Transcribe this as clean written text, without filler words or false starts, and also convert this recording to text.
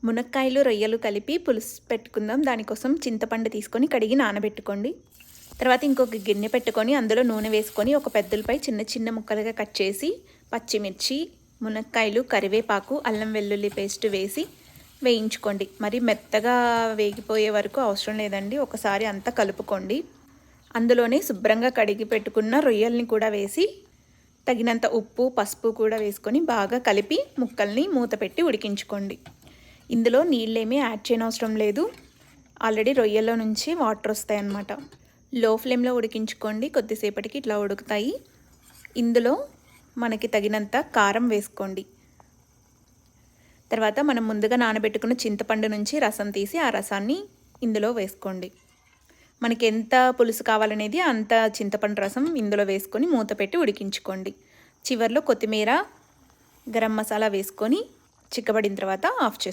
మునక్కాయలు రొయ్యలు కలిపి పులుసు పెట్టుకుందాం. దానికోసం చింతపండు తీసుకొని కడిగి నానబెట్టుకోండి. తర్వాత ఇంకొక గిన్నె పెట్టుకొని అందులో నూనె వేసుకొని ఒక పెద్దలపై చిన్న చిన్న ముక్కలుగా కట్ చేసి పచ్చిమిర్చి, మునక్కాయలు, కరివేపాకు, అల్లం వెల్లుల్లి పేస్ట్ వేసి వేయించుకోండి. మరి మెత్తగా వేగిపోయే వరకు అవసరం లేదండి. ఒకసారి అంతా కలుపుకోండి. అందులోనే శుభ్రంగా కడిగి పెట్టుకున్న రొయ్యల్ని కూడా వేసి తగినంత ఉప్పు, పసుపు కూడా వేసుకొని బాగా కలిపి ముక్కల్ని మూత పెట్టి ఉడికించుకోండి. ఇందులో నీళ్ళేమీ యాడ్ చేయనవసరం లేదు. ఆల్రెడీ రొయ్యల్లో నుంచి వాటర్ వస్తాయన్నమాట. లో ఫ్లేమ్లో ఉడికించుకోండి. కొద్దిసేపటికి ఇట్లా ఉడుకుతాయి. ఇందులో మనకి తగినంత కారం వేసుకోండి. తర్వాత మనం ముందుగా నానబెట్టుకున్న చింతపండు నుంచి రసం తీసి ఆ రసాన్ని ఇందులో వేసుకోండి. మనకి ఎంత పులుసు కావాలనేది అంత చింతపండు రసం ఇందులో వేసుకొని మూత పెట్టి ఉడికించుకోండి. చివర్లో కొత్తిమీర, గరం మసాలా వేసుకొని చిక్కబడిన తర్వాత ఆఫ్ చేసుకోండి.